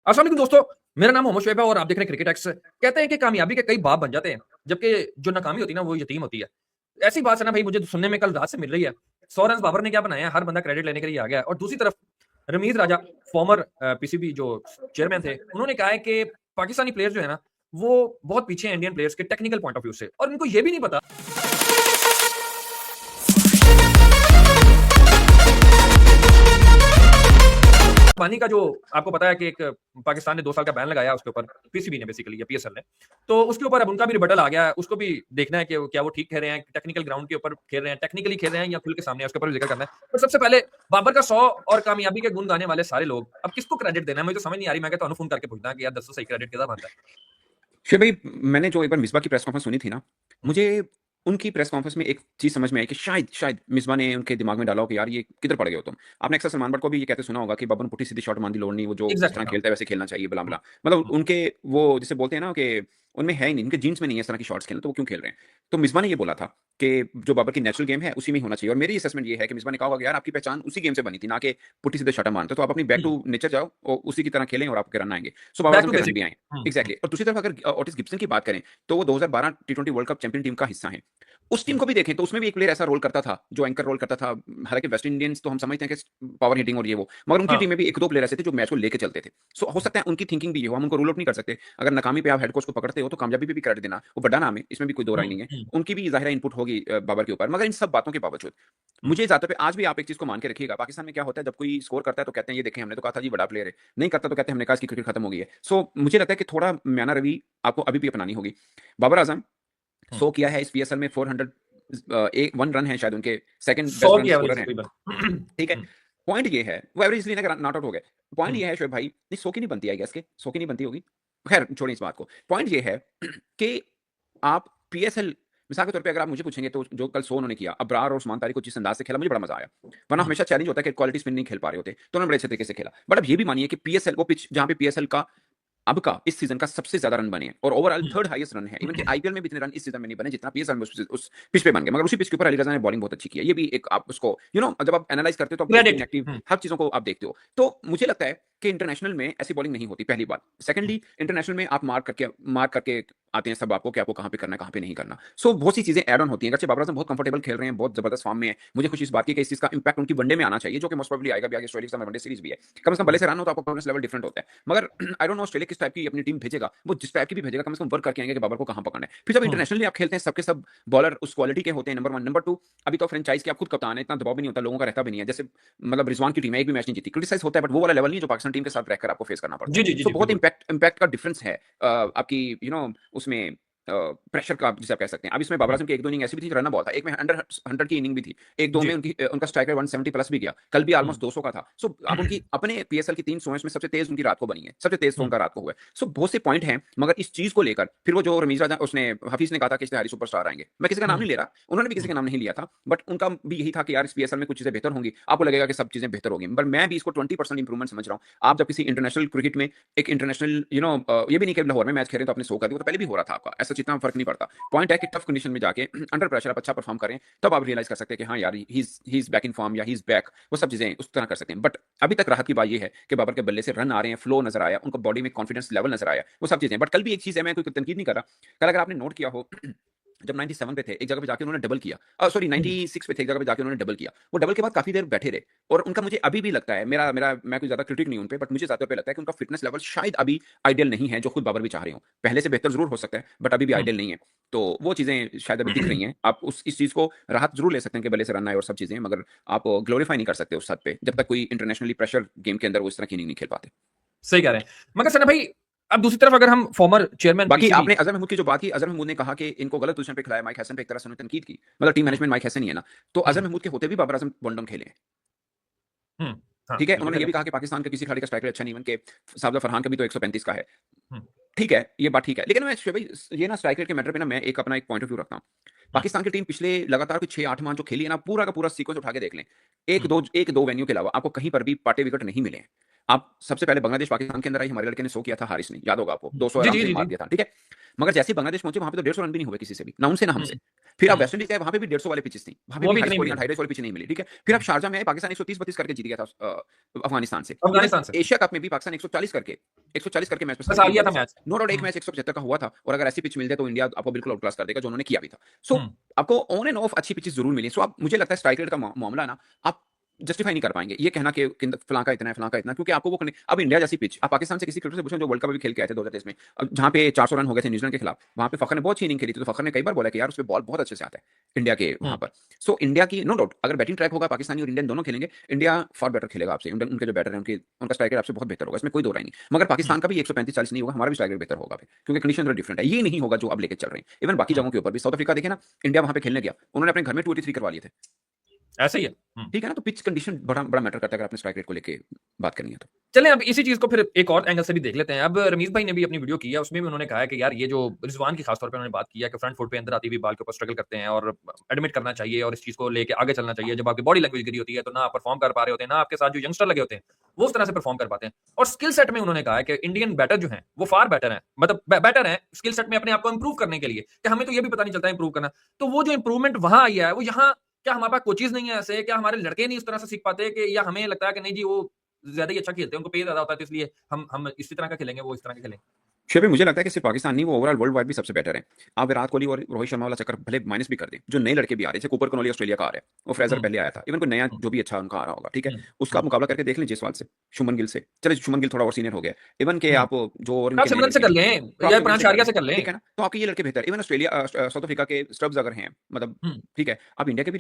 अस्सलाम वालेकुम दोस्तों, मेरा नाम मोहम्मद शोएब है और आप देख रहे हैं क्रिकेट एक्स। कहते हैं कि कामयाबी के कई बाप बन जाते हैं, जबकि जो नाकामी होती है ना वो यतीम होती है। ऐसी बात है ना भाई, मुझे तो सुनने में कल रात से मिल रही है। 100 रन्स बाबर ने क्या बनाया है, हर बंदा क्रेडिट लेने के लिए आ गया है। और दूसरी तरफ रमीज राजा, फॉर्मर पीसीबी जो चेयरमैन थे, उन्होंने कहा है कि पाकिस्तानी प्लेयर्स जो है ना, वो बहुत पीछे हैं इंडियन प्लेयर्स के टेक्निकल पॉइंट ऑफ व्यू से, और इनको ये भी नहीं पता पानी का जो आपको पता है कि एक पाकिस्तान ने 2 साल का बैन लगाया उसके ऊपर, पीसीबी ने बेसिकली या पीएसएल ने। तो उसके ऊपर अब उनका भी रिबटल आ गया है, उसको भी देखना है कि क्या वो ठीक खेल रहे हैं, टेक्निकल ग्राउंड के ऊपर खेल रहे हैं, टेक्निकली खेल रहे हैं या खुल के सामने है, उसके ऊपर भी जिक्र करना है। पर सबसे पहले बाबर का 100 और कामयाबी के गुण गाने वाले सारे लोग, अब किसको क्रेडिट देना है मुझे तो समझ नहीं आ रही। मैं कहता हूं फोन करके पूछना कि यार दसो सही क्रेडिट किसका बनता है। शिव भाई, मैंने जो एक बार मिसबा की प्रेस कॉन्फ्रेंस सुनी थी ना, हम्म, मुझे उनकी प्रेस कॉन्फ्रेंस में एक चीज समझ में आई कि शायद शायद मिसबा ने उनके दिमाग में डाला हो कि यार ये किधर पड़ गए हो तुम। आपने अक्सर सलमान बट को भी ये कहते सुना होगा कि बाबर ने पुट्ठी सीधी शॉट मान दी, लोड़ नहीं, वो जो जिस एग्जैक्टली तरह हाँ। खेलता है वैसे खेलना चाहिए, बला हम्म, बला। मतलब हम्म, उनके वो जिसे बोलते हैं ना कि उनमें है ही नहीं, उनके जीन्स में नहीं है इस तरह की शॉट्स खेलना, तो वो क्यों खेल रहे हैं। तो मिसबा ने ये बोला था कि जो बाबर की नेचुरल गेम है उसी में ही होना चाहिए। और मेरी असेसमेंट ये है कि मिसबा ने कहा होगा कि यार आपकी पहचान उसी गेम से बनी थी, ना कि पुट्ठी सीधे शॉट मारते, तो आप अपनी बैक टू नेचर जाओ और उसी की तरह खेलें और आपके रन आएंगे। सो बाबर बैक आजम टू के रन बेसिक। भी आए। एग्जैक्टली। और दूसरी तरफ अगर ओटिस गिब्सन की बात करें, तो वो 2012 टी20 वर्ल्ड कप चैंपियन टीम का हिस्सा है। उस टीम को भी देखें तो उसमें भी एक प्लेयर ऐसा रोल करता था जो एंकर रोल करता था। हालांकि वेस्ट इंडियंस तो हम समझते हैं कि पावर हिटिंग और ये वो, मगर उनकी हाँ। टीम में भी एक दो प्लेयर ऐसे थे जो मैच को लेके चलते थे। सो हो सकता है उनकी थिंकिंग भी ये हो, हम उनको रूल आउट नहीं कर सकते। अगर नाकामी पे आप हेड कोच को पकड़ते हो तो कामयाबी पे भी क्रेडिट देना, वो बड़ा नाम है, इसमें भी कोई दो राय हम्म, नहीं है। हम्म, उनकी भी जाहिर इनपुट होगी बाबर के ऊपर। मगर इन सब बातों के बावजूद हम्म, मुझे ज्यादा पे आज भी आप एक चीज को मान के रखिएगा, पाकिस्तान में क्या होता है जब कोई स्कोर करता है तो कहते हैं ये देखें हमने तो कहा था जी बड़ा प्लेयर है, नहीं करता तो कहते हैं हमने कहा इसकी क्रिकेट खत्म हो गई है। सो मुझे लगता है कि थोड़ा म्याना रवि आपको अभी भी अपनानी होगी। बाबर आजम हम्म, 100 किया है इस पीएसएल में, 400 एक वन रन है शायद उनके, सेकंड बेस्ट 100 रन की एवरेज स्कोरर हैं। तकरीबन। ठीक है। हम्म, पॉइंट ये है, वो एवरेज इसलिए नॉट आउट हो गए। पॉइंट हम्म, ये है शोएब भाई, नहीं 100 की नहीं बनती, आई गेस के 100 की नहीं बनती होगी। खैर छोड़िए इस बात को। पॉइंट ये है कि आप पीएसएल, मिसाल के तौर पे अगर आप मुझे पूछेंगे तो जो कल 100 उन्होंने किया, अब्रार और उस्मान तारिक को जिस अंदाज से खेला मुझे बड़ा मजा आया। वरना हम्म, हमेशा चैलेंज होता है कि क्वालिटी स्पिन नहीं खेल पा रहे होते, तो उन्होंने बड़े अच्छे तरीके से खेला। बट अब ये भी मानिए कि पीएसएल वो पिच जहां पे पीएसएल का अब का इस सीजन का सबसे ज्यादा रन बने हैं और ओवरऑल थर्ड हाईएस्ट रन है। इवन कि आईपीएल में भी इतने रन इस सीजन में नहीं बने जितना पीएसएल में उस पिच पे बन गए। मगर उसी पिच के ऊपर अली रजा ने बॉलिंग बहुत अच्छी की है। ये भी एक आप उसको जब आप एनालाइज करते हो तो आप पॉजिटिव क्रेडिट। नेगेटिव हर चीजों को आप देखते हो। तो मुझे लगता है कि इंटरनेशनल में ऐसी बॉलिंग नहीं होती, पहली बात। सेकंडली, इंटरनेशनल में आप मार्क करके आते हैं सब आपको कि आपको कहां पे करना है कहां पे नहीं करना। सो बहुत सी चीजें ऐड ऑन होती हैं। अगरचे बाबर आजम बहुत कंफर्टेबल खेल रहे हैं, बहुत जबरदस्त फॉर्म में है, मुझे खुशी इस बात की कि इस चीज का इंपैक्ट उनकी वनडे में आना चाहिए, जो कि मोस्ट प्रोबेबली आएगा भी। आगे ऑस्ट्रेलिया के साथ वनडे सीरीज भी है, कम से कम भले से रन हो तो आपका कॉन्फिडेंस लेवल डिफरेंट होता है। मगर आई डोंट नो ऑस्ट्रेलिया किस टाइप की अपनी टीम भेजेगा, वो जिस टाइप की भी भेजेगा कम से कम वर्क करके आएंगे कि बाबर को कहां पकड़ना है। फिर जब इंटरनेशनली आप खेलते हैं सबके सब बॉलर उस क्वालिटी के होते हैं, नंबर वन। नंबर टू, अभी तो फ्रेंचाइज के आप खुद कप्तान है, इतना दबाव भी नहीं होता, लोगों का रहता भी नहीं है। जैसे मतलब रिजवान की टीम है, एक भी मैच नहीं जीती, क्रिटिसाइज होता है, बट वो वाला लेवल नहीं जो पाकिस्तान टीम के साथ रहकर आपको फेस करना पड़ता जी है। जी जी सो जी बहुत बिल्कुल। इम्पैक्ट का डिफरेंस है आपकी उसमें प्रेशर का, जिसे आप कह सकते हैं। अब इसमें बाबर हम्म, आजम की एक दो इनिंग ऐसी भी थी रन बहुत था, एक में अंडर 100 की इनिंग भी थी, एक दो जी। में उनका स्ट्राइक रेट 170 प्लस भी गया, कल भी हम्म, ऑलमोस्ट 200 का था। सो आप उनकी अपने पीएसएल की 300 में सबसे तेज उनकी रात को बनी है, सबसे तेज तो हम्म, उनका रात को हुआ है। सो बहुत से पॉइंट हैं। मगर इस चीज को लेकर फिर वो जो रमीज राजा उसने हफीज ने कहा था कि इश्तेहारी सुपरस्टार आएंगे, मैं किसी का नाम हम्म, नहीं ले रहा, उन्होंने भी किसी हम्म, का नाम नहीं लिया था, बट उनका भी यही था कि यार इस पीएसएल में कुछ चीजें बेहतर होंगी। आपको लगेगा कि सब चीजें बेहतर होगी, पर मैं भी इसको 20% इंप्रूवमेंट समझ रहा हूँ। आप जब किसी इंटरनेशनल क्रिकेट में एक इंटरनेशनल ये भी नहीं कि लाहौर में मैच खेल रहे तो आपने 100 कर दिया, वो तो पहले भी हो रहा था आपका, ऐसा जितना फर्क नहीं पड़ता। पॉइंट है कि टफ कंडीशन में जाके अंडर प्रेशर आप अच्छा परफॉर्म करें, तब आप रियलाइज कर सकते हैं कि हाँ यार he is back in form या ही इज बैक, वो सब चीजें उस तरह कर सकते हैं। बट अभी तक राहत की बात ये है कि बाबर के बल्ले से रन आ रहे हैं, फ्लो नजर आया, उनको बॉडी में कॉन्फिडेंस लेवल नजर आया, वो सब चीजें। बट कल भी एक चीज है, मैं कोई तनकीद नहीं कर रहा, कल अगर आपने नोट किया हो जब 97 पे थे एक जगह पे जाके उन्होंने डबल किया, सॉरी हम्म, 96 पे थे एक जगह पे जाके उन्होंने डबल किया, वो डबल के बाद काफी देर बैठे रहे। और उनका मुझे अभी भी लगता है, मेरा मेरा मैं कोई ज्यादा क्रिटिक नहीं हूं उन पे, बट मुझे ज्यादा पे लगता है कि उनका फिटनेस लेवल शायद अभी आइडियल नहीं है, जो खुद बाबर भी चाह रहे हो। पहले से बेहतर जरूर हो सकता है, बट अभी भी हम्म, आइडियल नहीं है। तो वो चीजें शायद अभी दिख रही हैं। आप उस इस चीज को राहत जरूर ले सकते हैं कि भले से रन आए और सब चीजें, मगर आप ग्लोरीफाई नहीं कर सकते उस हद पे जब तक कोई इंटरनेशनली प्रेशर गेम के अंदर वो इस तरह की इनिंग नहीं खेल पाते। सही कह रहे हैं। मगर सना भाई, अब दूसरी तरफ अगर हम फॉर्मर चेयरमैन बाकी पीसीबी। आपने अजहर महमूद की जो बात की, अजहर महमूद ने कहा कि इनको गलत पोजीशन पे खिलाया माइक हसन पे, एक तरह से उन्होंने तनकीद की, मतलब टीम हम्म, मैनेजमेंट माइक हसन ही है ना। तो अजहर हम्म, महमूद के होते भी बाबर आजम वन डाउन खेले हैं। हम्म, हाँ ठीक है, बिल्कुल उन्होंने ये खेला। भी कहा कि पाकिस्तान के किसी खिलाड़ी का स्ट्राइक रेट अच्छा नहीं, इवन के साबजा फरहान का भी तो 135 का है। हम्म, ठीक है, ये बात ठीक है, लेकिन मैं भाई ये ना स्ट्राइक रेट के मैटर पे ना मैं एक अपना एक पॉइंट ऑफ व्यू रखता हूँ। हम्म, पाकिस्तान की टीम पिछले लगातार कुछ 6-8 माह जो खेली है ना, पूरा का पूरा सीक्वेंस उठा के देख लें, हम्म, एक दो वेन्यू के अलावा आपको कहीं पर भी पाटे विकेट नहीं मिले हैं। आप सबसे पहले बांग्लादेश पाकिस्तान के अंदर आई, हमारे लड़के ने 100 किया था, हारिस ने, याद होगा आपको, 200 जी आराम जी से जी मार जी। दिया था। ठीक है, मगर जैसे ही बांग्लादेश पहुंचे वहां पे तो 150 रन भी नहीं हुए किसी से भी, ना उनसे ना हमसे। फिर आप हम्म, वेस्ट इंडीज गए, वहां पे भी 150 वाले पिचेस थी, वहां पे वो भी भी हाई इतनी स्कोरिंग मिली 250 वाली पिच नहीं मिली, ठीक है। फिर आप शारजा में आए, पाकिस्तान 130-32 करके जीत गया था अफगानिस्तान से। इवन अफगानिस्तान से एशिया कप में भी पाकिस्तान 140 करके मैच में बस सर आ थी गया था इंडिया के साथ। मैच। नो डाउट एक हम्म, मैच 175 का हुआ था, और अगर ऐसी पिच मिल जाए तो इंडिया आपको बिल्कुल आउट क्लास कर देगा, जो उन्होंने किया भी था। सो हम्म, आपको ऑन एंड ऑफ अच्छी पिचेस जरूर मिली। सो आप, मुझे लगता है स्ट्राइक रेट का मामला ना, आप जस्टिफाई नहीं कर पाएंगे ये कहना कि फलां का इतना है, फलां का इतना, क्योंकि आपको वो अब इंडिया जैसी पिच, आप पाकिस्तान से किसी क्रिकेटर से पूछो जो वर्ल्ड कप भी खेल के आए थे 2023 में, जहां पे 400 रन हो गए थे न्यूजीलैंड के खिलाफ, वहां पे फखर ने बहुत अच्छी इनिंग खेली थी, तो फखर ने कई बार बोला कि यार उसपे बॉल बहुत अच्छे से आता है इंडिया के वहां हम्म, पर। सो इंडिया की नो डाउट अगर बैटिंग ट्रैक होगा, पाकिस्तानी और इंडियन दोनों खेलेंगे, इंडिया फॉर बेटर खेलेगा आपसे, उनके जो बैटर है उनका स्ट्राइक रेट आपसे बहुत बेहतर होगा, इसमें कोई दो राय नहीं। मगर हम्म, पाकिस्तान का भी 135-40 नहीं होगा, हमारा भी स्ट्राइक रेट बेहतर होगा, क्योंकि कंडीशन थोड़ा डिफरेंट है, ये नहीं होगा जो अब लेके चल रहे हैं। इवन बाकी हम्म, जगहों के ऊपर भी, साउथ अफ्रीका देखे ना, इंडिया वहां पे खेलने गया, उन्होंने अपने घर में 283 करवा लिए थे, ऐसे ही है। ठीक है ना। तो पिच कंडीशन बड़ा बड़ा मैटर करता है अगर आपने स्ट्राइक रेट को लेके बात करनी है तो। चलें अब इसी चीज को फिर एक और एंगल से भी देख लेते हैं। अब रमीज भाई ने भी अपनी वीडियो की है, उसमें भी उन्होंने कहा है कि यार ये जो रिजवान की खासतौर पे उन्होंने बात की है कि फ्रंट फुट पे अंदर आती हुई बाल के ऊपर स्ट्रगल करते हैं और एडमिट करना चाहिए और इस चीज को लेके आगे चलना चाहिए। जब आपकी बॉडी लैंग्वेज गिरी होती है तो ना आप परफॉर्म कर पा रहे होते हैं, ना आपके साथ जो यंगस्टर लगे होते हैं वो उस तरह से परफॉर्म कर पाते हैं। और स्किल सेट में उन्होंने कहा है कि इंडियन बैटर जो है वो फार बेटर है, मतलब बेटर है स्किल सेट में अपने आप को इंप्रूव करने के लिए, कि हमें तो ये भी पता नहीं चलता इंप्रूव करना। तो वो जो इंप्रूवमेंट वहां आई है वो यहाँ, क्या हमारे पास कोचेज नहीं है ऐसे, क्या हमारे लड़के नहीं उस तरह से सीख पाते, कि या हमें लगता है कि नहीं जी वो ज़्यादा ही अच्छा खेलते हैं, उनको पे ज़्यादा होता है तो इसलिए हम इसी तरह का खेलेंगे, वो इस तरह के खेलेंगे। शेबे मुझे लगता है कि सिर्फ पाकिस्तान नहीं, वो ओवरऑल वर्ल्ड वाइड भी सबसे बेटर है। आप विराट कोहली और रोहित शर्मा वाला चक्कर भले माइनस भी कर दें, जो नए लड़के भी आ रहे हैं, जैसे कूपर कनोली ऑस्ट्रेलिया का आ रहा है, वो फ्रेजर हुँ, पहले आया था, इवन कोई नया हुँ, जो भी अच्छा उनका आ रहा होगा, ठीक है, हुँ, उसका हुँ, आप मुकाबला करके देख लें जयसवाल से, शुभमन गिल से। चले शुभमन गिल थोड़ा और सीनियर हो गया, इवन के हुँ। आप जो और आप इनके नए सिमरन से लड़के कर हैं, लें तो आप या सिमरन से कर प्रांशारिया लें, से कर लें। ठीक है ना। तो आपके ये लड़के बेहतर, इवन ऑस्ट्रेलिया साउथ अफ्रीका के स्टब्स अगर हैं, मतलब हुँ। ठीक है, आप इंडिया के भी